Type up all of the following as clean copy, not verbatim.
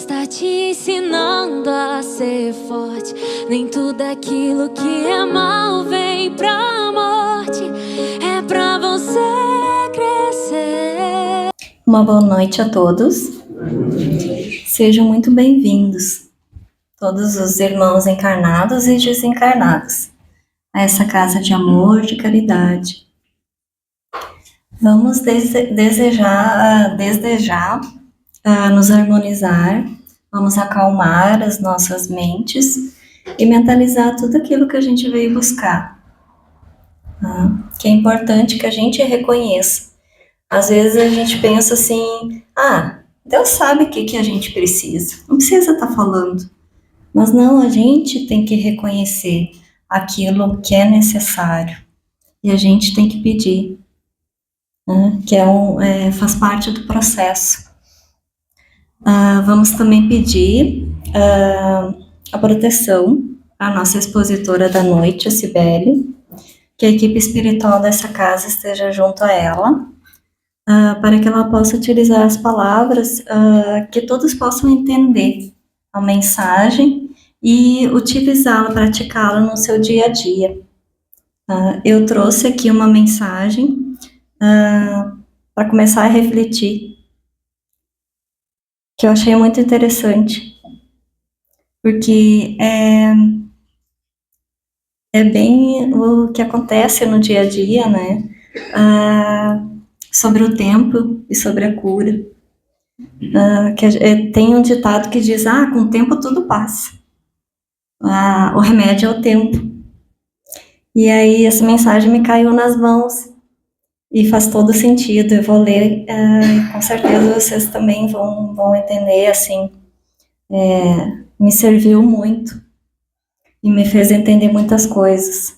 está te ensinando a ser forte. Nem tudo aquilo que é mal vem pra morte, é pra você crescer. Uma boa noite a todos. Sejam muito bem-vindos, todos os irmãos encarnados e desencarnados, a essa casa de amor, de caridade. Vamos desde já nos harmonizar, vamos acalmar as nossas mentes e mentalizar tudo aquilo que a gente veio buscar. Que é importante que a gente reconheça. Às vezes a gente pensa assim, Deus sabe o que a gente precisa, não precisa estar falando. Mas não, a gente tem que reconhecer aquilo que é necessário e a gente tem que pedir, que faz parte do processo. Vamos também pedir a proteção à nossa expositora da noite, a Cibele, que a equipe espiritual dessa casa esteja junto a ela, para que ela possa utilizar as palavras que todos possam entender a mensagem e utilizá-la, praticá-la no seu dia a dia. Eu trouxe aqui uma mensagem para começar a refletir, que eu achei muito interessante, porque é bem o que acontece no dia a dia, né? Sobre o tempo e sobre a cura. Tem um ditado que diz, com o tempo tudo passa. O remédio é o tempo. E aí essa mensagem me caiu nas mãos e faz todo sentido. Eu vou ler, com certeza vocês também vão entender, assim. Me serviu muito e me fez entender muitas coisas.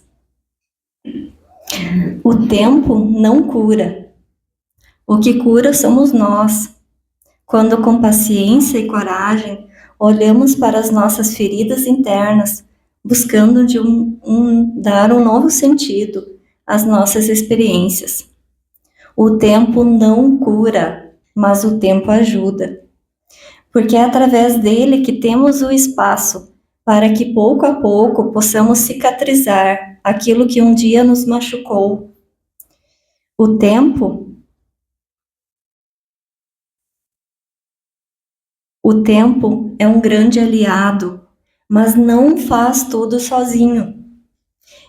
O tempo não cura. O que cura somos nós. Quando com paciência e coragem olhamos para as nossas feridas internas, buscando dar um novo sentido às nossas experiências. O tempo não cura, mas o tempo ajuda. Porque é através dele que temos o espaço para que pouco a pouco possamos cicatrizar aquilo que um dia nos machucou. O tempo é um grande aliado, mas não faz tudo sozinho.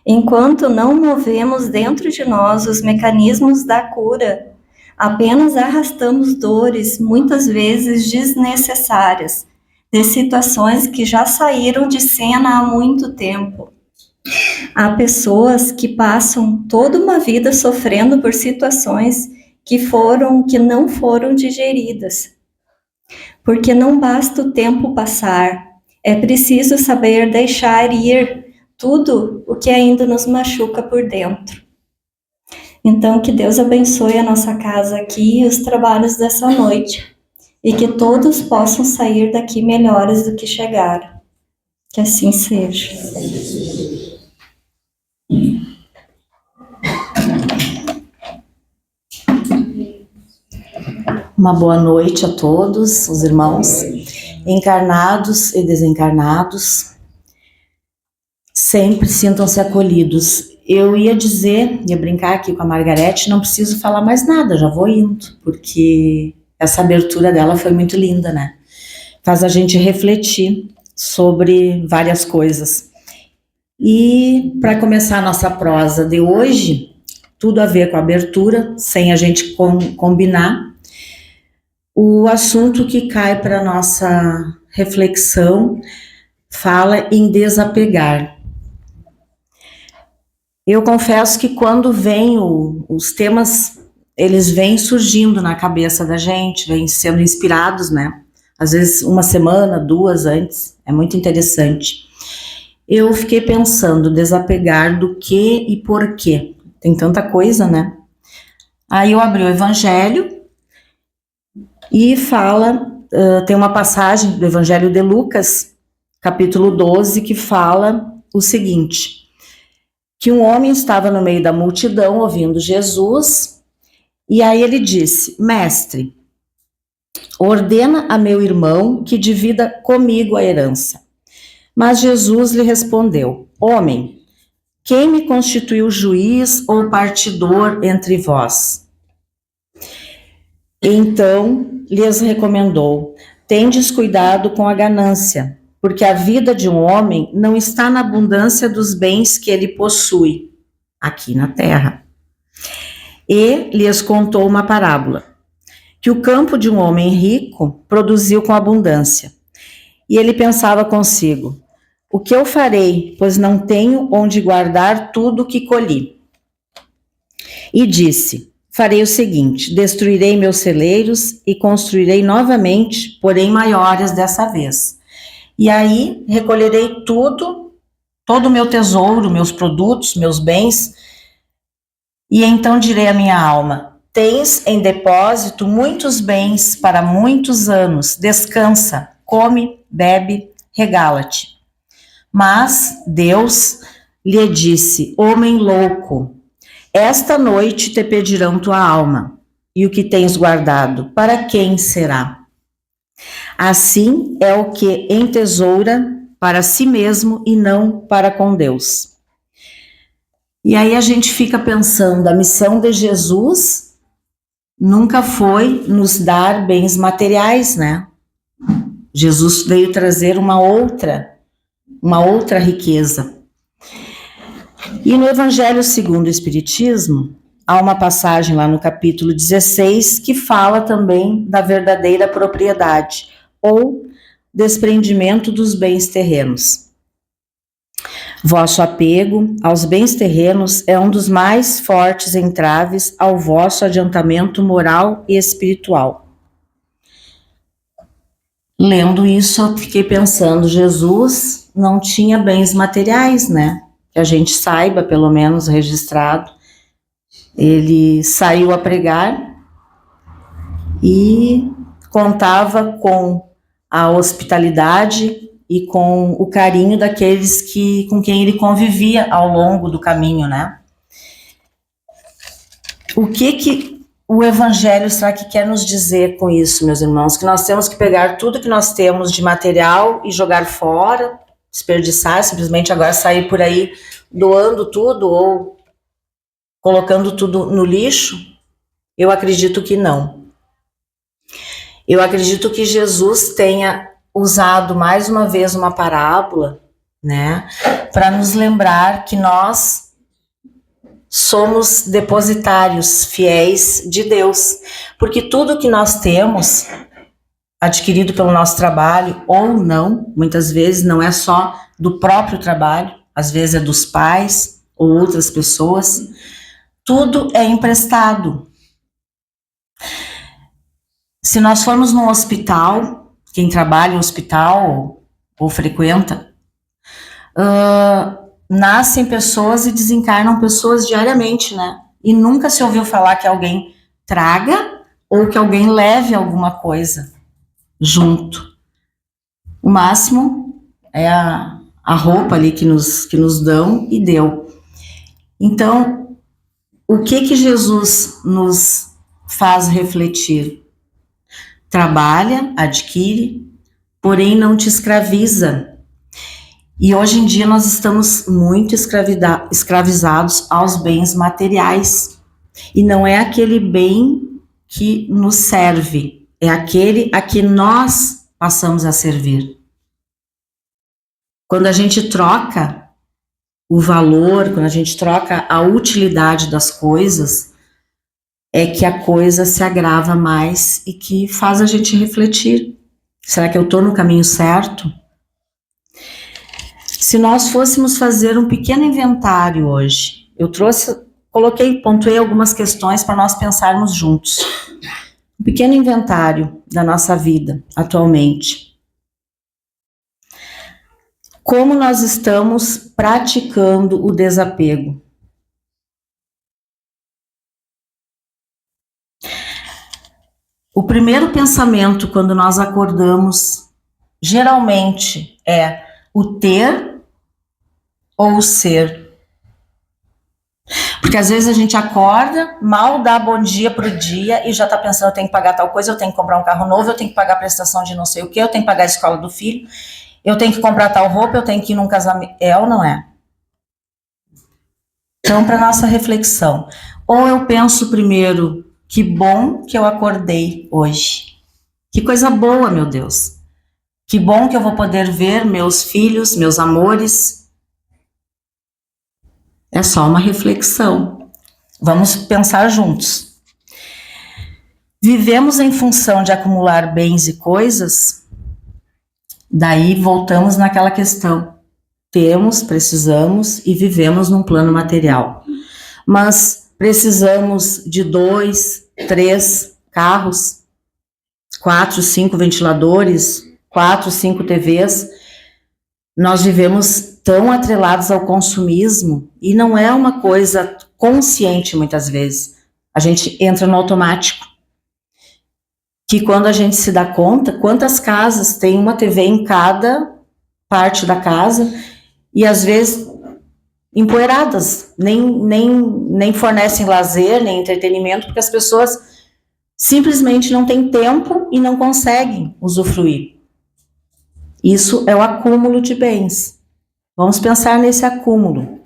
Enquanto não movemos dentro de nós os mecanismos da cura, apenas arrastamos dores, muitas vezes desnecessárias, de situações que já saíram de cena há muito tempo. Há pessoas que passam toda uma vida sofrendo por situações que não foram digeridas. Porque não basta o tempo passar, é preciso saber deixar ir tudo o que ainda nos machuca por dentro. Então, que Deus abençoe a nossa casa aqui e os trabalhos dessa noite, e que todos possam sair daqui melhores do que chegaram. Que assim seja. Uma boa noite a todos os irmãos, encarnados e desencarnados. Sempre sintam-se acolhidos. Eu ia brincar aqui com a Margarete, não preciso falar mais nada, já vou indo, porque essa abertura dela foi muito linda, né? Faz a gente refletir sobre várias coisas. E para começar a nossa prosa de hoje, tudo a ver com a abertura, sem a gente combinar, o assunto que cai para nossa reflexão fala em desapegar. Eu confesso que quando vem os temas, eles vêm surgindo na cabeça da gente, vêm sendo inspirados, né? Às vezes 1 semana, 2 antes, é muito interessante. Eu fiquei pensando, desapegar do que e por quê? Tem tanta coisa, né? Aí eu abri o Evangelho e tem uma passagem do Evangelho de Lucas, capítulo 12, que fala o seguinte, que um homem estava no meio da multidão ouvindo Jesus, e aí ele disse, mestre, ordena a meu irmão que divida comigo a herança. Mas Jesus lhe respondeu: homem, quem me constituiu juiz ou partidor entre vós? Então lhes recomendou: tendes cuidado com a ganância, porque a vida de um homem não está na abundância dos bens que ele possui aqui na terra. E lhes contou uma parábola, que o campo de um homem rico produziu com abundância. E ele pensava consigo: o que eu farei, pois não tenho onde guardar tudo o que colhi? E disse: farei o seguinte: destruirei meus celeiros e construirei novamente, porém maiores dessa vez. E aí recolherei tudo, todo o meu tesouro, meus produtos, meus bens, e então direi à minha alma: tens em depósito muitos bens para muitos anos, descansa, come, bebe, regala-te. Mas Deus lhe disse: homem louco, esta noite te pedirão tua alma, e o que tens guardado, para quem será? Assim é o que entesoura para si mesmo e não para com Deus. E aí a gente fica pensando, a missão de Jesus nunca foi nos dar bens materiais, né? Jesus veio trazer uma outra riqueza. E no Evangelho segundo o Espiritismo, há uma passagem lá no capítulo 16 que fala também da verdadeira propriedade ou desprendimento dos bens terrenos. Vosso apego aos bens terrenos é um dos mais fortes entraves ao vosso adiantamento moral e espiritual. Lendo isso, eu fiquei pensando, Jesus não tinha bens materiais, né? Que a gente saiba, pelo menos registrado. Ele saiu a pregar e contava com a hospitalidade e com o carinho daqueles com quem ele convivia ao longo do caminho, né? O que o Evangelho será que quer nos dizer com isso, meus irmãos? Que nós temos que pegar tudo que nós temos de material e jogar fora, desperdiçar, simplesmente agora sair por aí doando tudo ou colocando tudo no lixo? Eu acredito que não. Eu acredito que Jesus tenha usado mais uma vez uma parábola, né, para nos lembrar que nós somos depositários fiéis de Deus, porque tudo que nós temos adquirido pelo nosso trabalho ou não, muitas vezes não é só do próprio trabalho, às vezes é dos pais ou outras pessoas, tudo é emprestado. Se nós formos num hospital, quem trabalha em hospital ou frequenta, nascem pessoas e desencarnam pessoas diariamente, né? E nunca se ouviu falar que alguém traga ou que alguém leve alguma coisa junto. O máximo é a roupa ali que nos dão e deu. Então, o que Jesus nos faz refletir? Trabalha, adquire, porém não te escraviza. E hoje em dia nós estamos muito escravizados aos bens materiais. E não é aquele bem que nos serve, é aquele a que nós passamos a servir. Quando a gente troca o valor, quando a gente troca a utilidade das coisas, é que a coisa se agrava mais e que faz a gente refletir. Será que eu estou no caminho certo? Se nós fôssemos fazer um pequeno inventário hoje, pontuei algumas questões para nós pensarmos juntos. Um pequeno inventário da nossa vida atualmente. Como nós estamos praticando o desapego? O primeiro pensamento quando nós acordamos, geralmente, é o ter ou o ser. Porque às vezes a gente acorda, mal dá bom dia pro dia e já tá pensando, eu tenho que pagar tal coisa, eu tenho que comprar um carro novo, eu tenho que pagar a prestação de não sei o que, eu tenho que pagar a escola do filho, eu tenho que comprar tal roupa, eu tenho que ir num casamento. É ou não é? Então, para nossa reflexão, ou eu penso primeiro, que bom que eu acordei hoje. Que coisa boa, meu Deus. Que bom que eu vou poder ver meus filhos, meus amores. É só uma reflexão. Vamos pensar juntos. Vivemos em função de acumular bens e coisas? Daí voltamos naquela questão. Temos, precisamos e vivemos num plano material. Mas precisamos de 2, 3 carros, 4, 5 ventiladores, 4, 5 TVs. Nós vivemos tão atrelados ao consumismo e não é uma coisa consciente muitas vezes. A gente entra no automático. Que quando a gente se dá conta, quantas casas tem uma TV em cada parte da casa e às vezes empoeiradas, nem fornecem lazer, nem entretenimento, porque as pessoas simplesmente não têm tempo e não conseguem usufruir. Isso é o acúmulo de bens. Vamos pensar nesse acúmulo.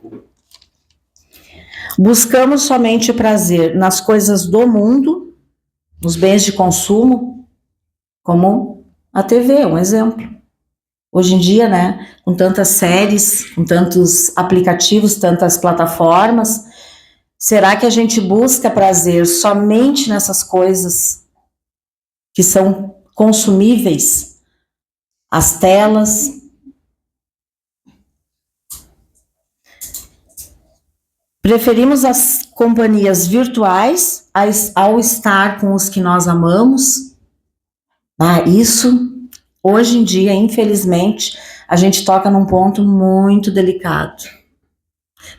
Buscamos somente o prazer nas coisas do mundo, nos bens de consumo, como a TV, um exemplo. Hoje em dia, né, com tantas séries, com tantos aplicativos, tantas plataformas, será que a gente busca prazer somente nessas coisas que são consumíveis? As telas. Preferimos as companhias virtuais ao estar com os que nós amamos? Isso, hoje em dia, infelizmente, a gente toca num ponto muito delicado.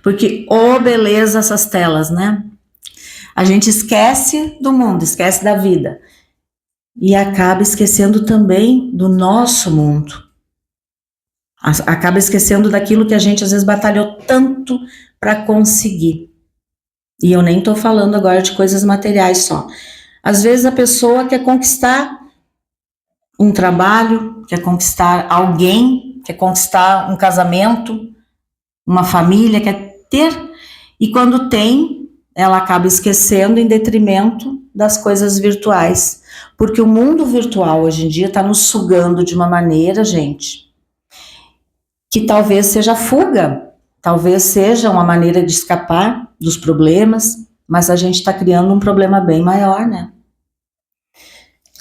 Porque, beleza essas telas, né? A gente esquece do mundo, esquece da vida. E acaba esquecendo também do nosso mundo. Acaba esquecendo daquilo que a gente às vezes batalhou tanto para conseguir. E eu nem estou falando agora de coisas materiais só. Às vezes a pessoa quer conquistar um trabalho, quer conquistar alguém, quer conquistar um casamento, uma família, quer ter. E quando tem, ela acaba esquecendo em detrimento das coisas virtuais. Porque o mundo virtual hoje em dia está nos sugando de uma maneira, gente, que talvez seja fuga, talvez seja uma maneira de escapar dos problemas, mas a gente está criando um problema bem maior, né?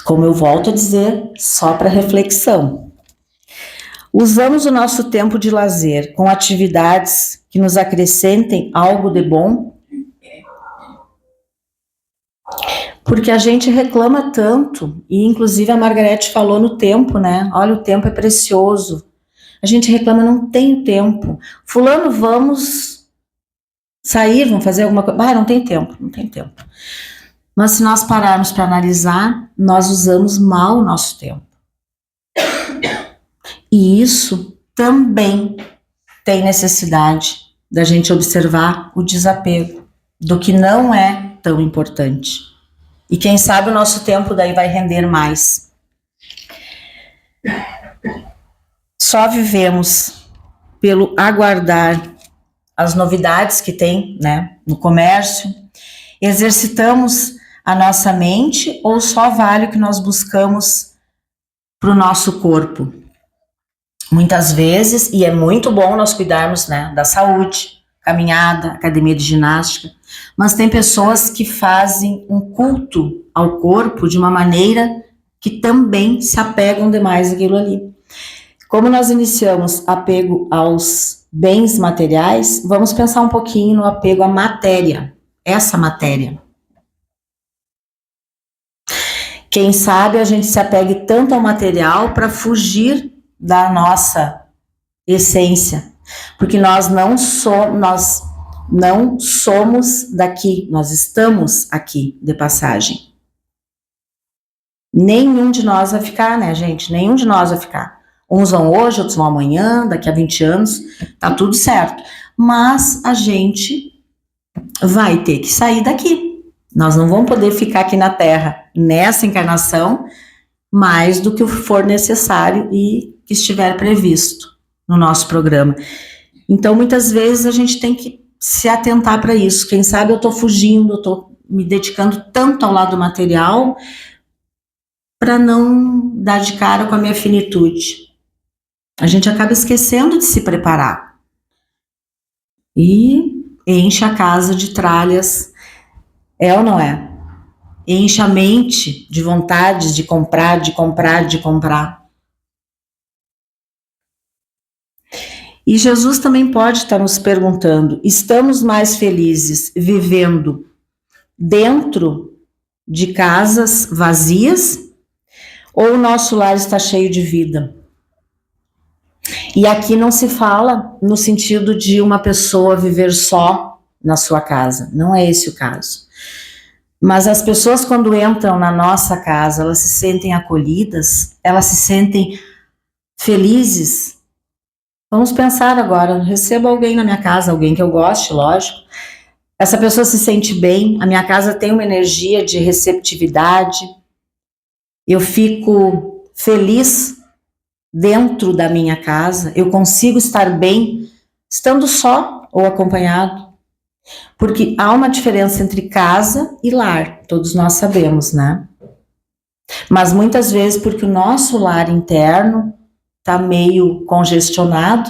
Como eu volto a dizer, só para reflexão. Usamos o nosso tempo de lazer com atividades que nos acrescentem algo de bom? Porque a gente reclama tanto, e inclusive a Margarete falou no tempo, né? Olha, o tempo é precioso. A gente reclama, não tenho tempo. Fulano, vamos sair, vamos fazer alguma coisa. Não tem tempo, não tem tempo. Mas se nós pararmos para analisar, nós usamos mal o nosso tempo. E isso também tem necessidade da gente observar o desapego do que não é tão importante. E quem sabe o nosso tempo daí vai render mais. Só vivemos pelo aguardar as novidades que tem, né, no comércio. Exercitamos a nossa mente ou só vale o que nós buscamos para o nosso corpo? Muitas vezes, e é muito bom nós cuidarmos, né, da saúde, caminhada, academia de ginástica, mas tem pessoas que fazem um culto ao corpo de uma maneira que também se apegam demais àquilo ali. Como nós iniciamos apego aos bens materiais, vamos pensar um pouquinho no apego à matéria, essa matéria. Quem sabe a gente se apegue tanto ao material para fugir da nossa essência, porque nós não somos daqui, nós estamos aqui de passagem. Nenhum de nós vai ficar, né, gente? Nenhum de nós vai ficar. Uns vão hoje, outros vão amanhã, daqui a 20 anos, tá tudo certo. Mas a gente vai ter que sair daqui. Nós não vamos poder ficar aqui na Terra, nessa encarnação, mais do que for necessário e que estiver previsto no nosso programa. Então, muitas vezes, a gente tem que se atentar para isso. Quem sabe eu estou fugindo, eu estou me dedicando tanto ao lado material para não dar de cara com a minha finitude. A gente acaba esquecendo de se preparar. E enche a casa de tralhas, ou não é? Enche a mente de vontades de comprar, de comprar, de comprar. E Jesus também pode estar nos perguntando, estamos mais felizes vivendo dentro de casas vazias ou o nosso lar está cheio de vida? E aqui não se fala no sentido de uma pessoa viver só na sua casa, não é esse o caso. Mas as pessoas quando entram na nossa casa, elas se sentem acolhidas, elas se sentem felizes. Vamos pensar agora, recebo alguém na minha casa, alguém que eu goste, lógico. Essa pessoa se sente bem, a minha casa tem uma energia de receptividade, eu fico feliz dentro da minha casa, eu consigo estar bem estando só ou acompanhado. Porque há uma diferença entre casa e lar, todos nós sabemos, né? Mas muitas vezes porque o nosso lar interno está meio congestionado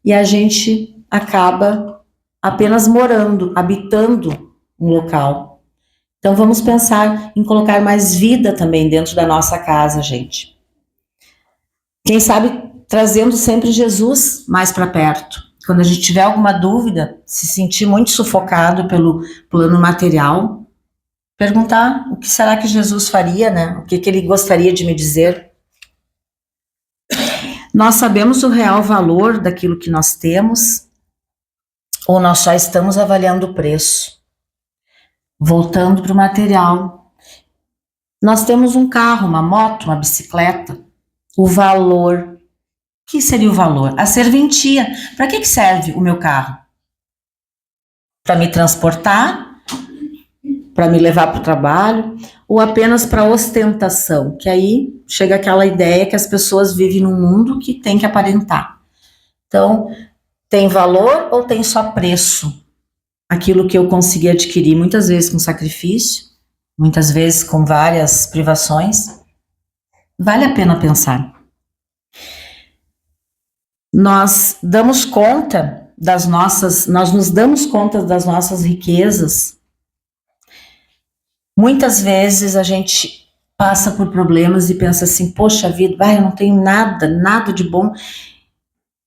e a gente acaba apenas morando, habitando um local. Então vamos pensar em colocar mais vida também dentro da nossa casa, gente. Quem sabe trazendo sempre Jesus mais para perto. Quando a gente tiver alguma dúvida, se sentir muito sufocado pelo plano material, perguntar o que será que Jesus faria, né? O que ele gostaria de me dizer. Nós sabemos o real valor daquilo que nós temos ou nós só estamos avaliando o preço? Voltando para o material. Nós temos um carro, uma moto, uma bicicleta. O valor. O que seria o valor? A serventia. Para que serve o meu carro? Para me transportar? Para me levar para o trabalho? Ou apenas para ostentação? Que aí chega aquela ideia que as pessoas vivem num mundo que tem que aparentar. Então, tem valor ou tem só preço? Aquilo que eu consegui adquirir, muitas vezes com sacrifício, muitas vezes com várias privações. Vale a pena pensar. Nós nos damos conta das nossas riquezas. Muitas vezes a gente passa por problemas e pensa assim, poxa vida, eu não tenho nada de bom.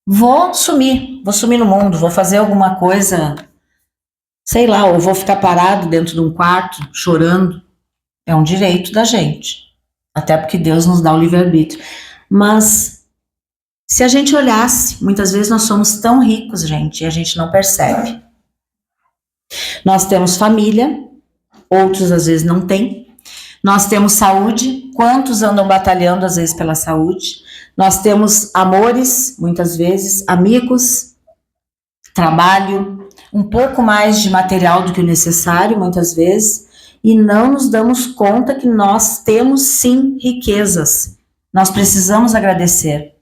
Vou sumir no mundo, vou fazer alguma coisa, sei lá, ou vou ficar parado dentro de um quarto, chorando. É um direito da gente, até porque Deus nos dá o livre-arbítrio. Mas se a gente olhasse, muitas vezes nós somos tão ricos, gente, e a gente não percebe. Nós temos família, outros às vezes não têm. Nós temos saúde, quantos andam batalhando às vezes pela saúde? Nós temos amores, muitas vezes, amigos, trabalho, um pouco mais de material do que o necessário, muitas vezes, e não nos damos conta que nós temos sim riquezas. Nós precisamos agradecer.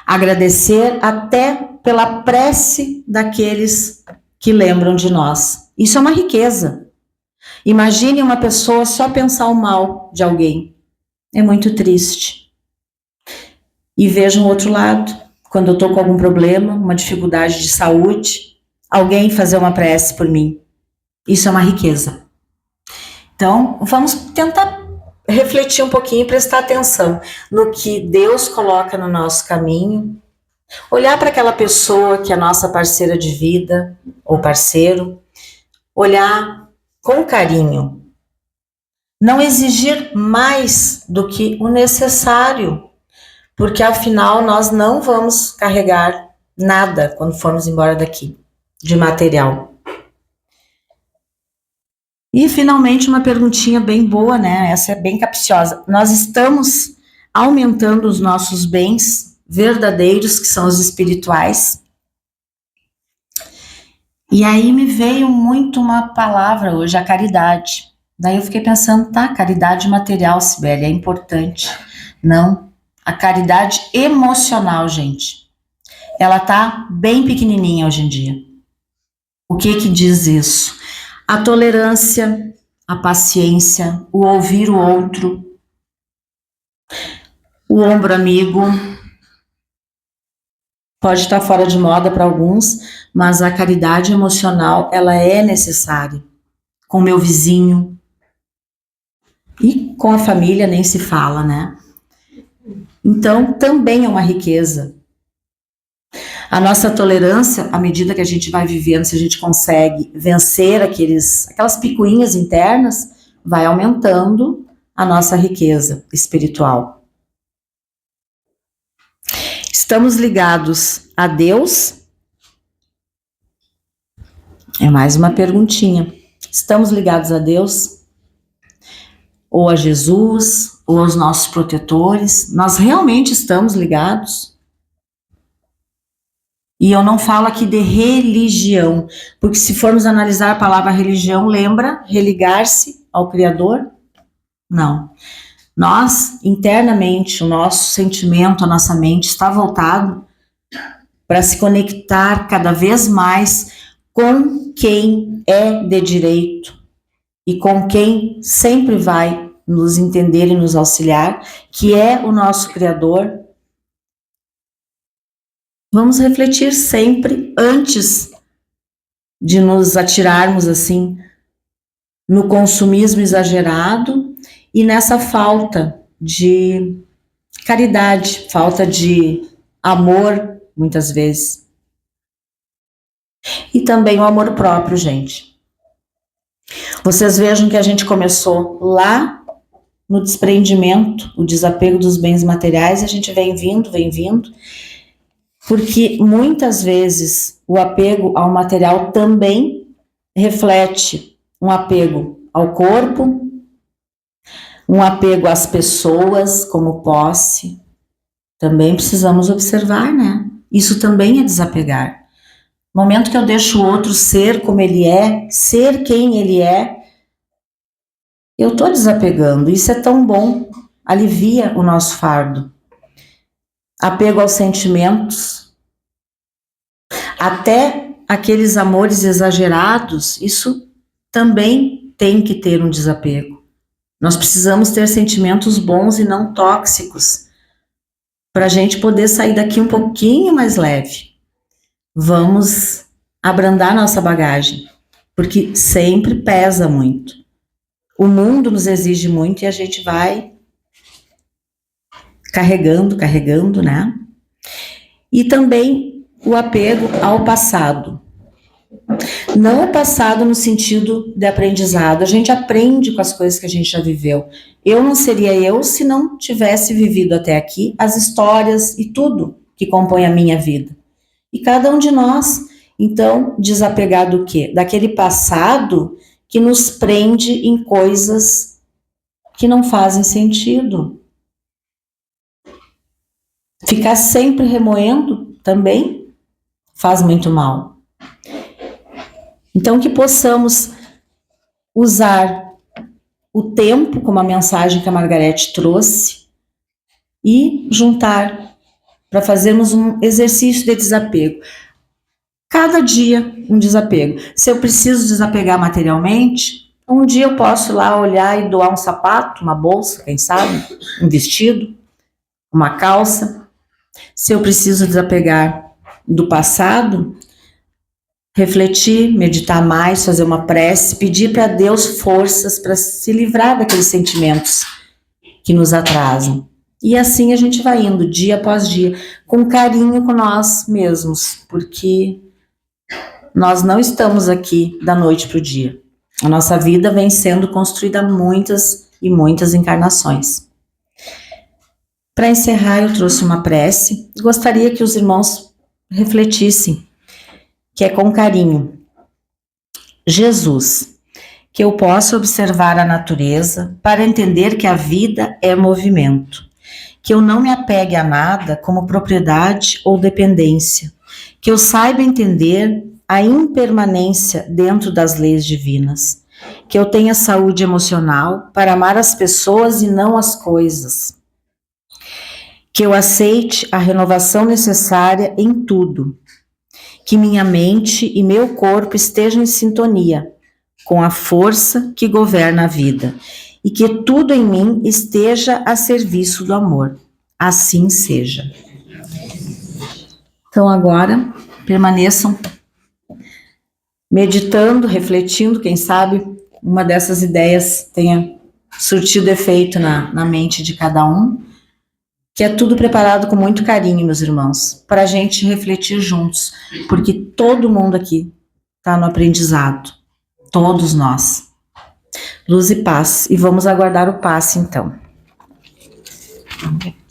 Agradecer até pela prece daqueles que lembram de nós. Isso é uma riqueza. Imagine uma pessoa só pensar o mal de alguém. É muito triste. E veja um outro lado. Quando eu estou com algum problema, uma dificuldade de saúde, alguém fazer uma prece por mim. Isso é uma riqueza. Então, vamos tentar refletir um pouquinho e prestar atenção no que Deus coloca no nosso caminho, olhar para aquela pessoa que é a nossa parceira de vida ou parceiro, olhar com carinho, não exigir mais do que o necessário, porque afinal nós não vamos carregar nada quando formos embora daqui, de material. E, finalmente, uma perguntinha bem boa, né? Essa é bem capciosa. Nós estamos aumentando os nossos bens verdadeiros, que são os espirituais. E aí me veio muito uma palavra hoje, a caridade. Daí eu fiquei pensando, tá, caridade material, Sibeli, é importante. Não, a caridade emocional, gente, ela tá bem pequenininha hoje em dia. O que diz isso? A tolerância, a paciência, o ouvir o outro, o ombro amigo. Pode estar fora de moda para alguns, mas a caridade emocional, ela é necessária. Com o meu vizinho e com a família nem se fala, né? Então, também é uma riqueza. A nossa tolerância, à medida que a gente vai vivendo, se a gente consegue vencer aquelas picuinhas internas, vai aumentando a nossa riqueza espiritual. Estamos ligados a Deus? É mais uma perguntinha. Estamos ligados a Deus? Ou a Jesus? Ou aos nossos protetores? Nós realmente estamos ligados? E eu não falo aqui de religião, porque se formos analisar a palavra religião, lembra religar-se ao Criador? Não. Nós, internamente, o nosso sentimento, a nossa mente está voltado para se conectar cada vez mais com quem é de direito e com quem sempre vai nos entender e nos auxiliar, que é o nosso Criador. Vamos refletir sempre antes de nos atirarmos assim no consumismo exagerado e nessa falta de caridade, falta de amor, muitas vezes. E também o amor próprio, gente. Vocês vejam que a gente começou lá no desprendimento, o desapego dos bens materiais, e a gente vem vindo, porque muitas vezes o apego ao material também reflete um apego ao corpo, um apego às pessoas como posse. Também precisamos observar, né? Isso também é desapegar. No momento que eu deixo o outro ser como ele é, ser quem ele é, eu estou desapegando. Isso é tão bom, alivia o nosso fardo. Apego aos sentimentos, até aqueles amores exagerados, isso também tem que ter um desapego. Nós precisamos ter sentimentos bons e não tóxicos, para a gente poder sair daqui um pouquinho mais leve. Vamos abrandar nossa bagagem, porque sempre pesa muito. O mundo nos exige muito e a gente vai carregando, né? E também o apego ao passado. Não o passado no sentido de aprendizado. A gente aprende com as coisas que a gente já viveu. Eu não seria eu se não tivesse vivido até aqui as histórias e tudo que compõe a minha vida. E cada um de nós, então, desapegar do quê? Daquele passado que nos prende em coisas que não fazem sentido. Ficar sempre remoendo também faz muito mal. Então, que possamos usar o tempo, como a mensagem que a Margarete trouxe, e juntar para fazermos um exercício de desapego. Cada dia um desapego. Se eu preciso desapegar materialmente, um dia eu posso lá olhar e doar um sapato, uma bolsa, quem sabe, um vestido, uma calça. Se eu preciso desapegar do passado, refletir, meditar mais, fazer uma prece, pedir para Deus forças para se livrar daqueles sentimentos que nos atrasam. E assim a gente vai indo, dia após dia, com carinho com nós mesmos, porque nós não estamos aqui da noite para o dia. A nossa vida vem sendo construída muitas e muitas encarnações. Para encerrar, eu trouxe uma prece. Gostaria que os irmãos refletissem, que é com carinho. Jesus, que eu possa observar a natureza para entender que a vida é movimento, que eu não me apegue a nada como propriedade ou dependência, que eu saiba entender a impermanência dentro das leis divinas, que eu tenha saúde emocional para amar as pessoas e não as coisas, que eu aceite a renovação necessária em tudo, que minha mente e meu corpo estejam em sintonia com a força que governa a vida e que tudo em mim esteja a serviço do amor. Assim seja. Então agora permaneçam meditando, refletindo, quem sabe uma dessas ideias tenha surtido efeito na mente de cada um, que é tudo preparado com muito carinho, meus irmãos, para a gente refletir juntos, porque todo mundo aqui está no aprendizado, todos nós. Luz e paz, e vamos aguardar o passe então. Vamos ver.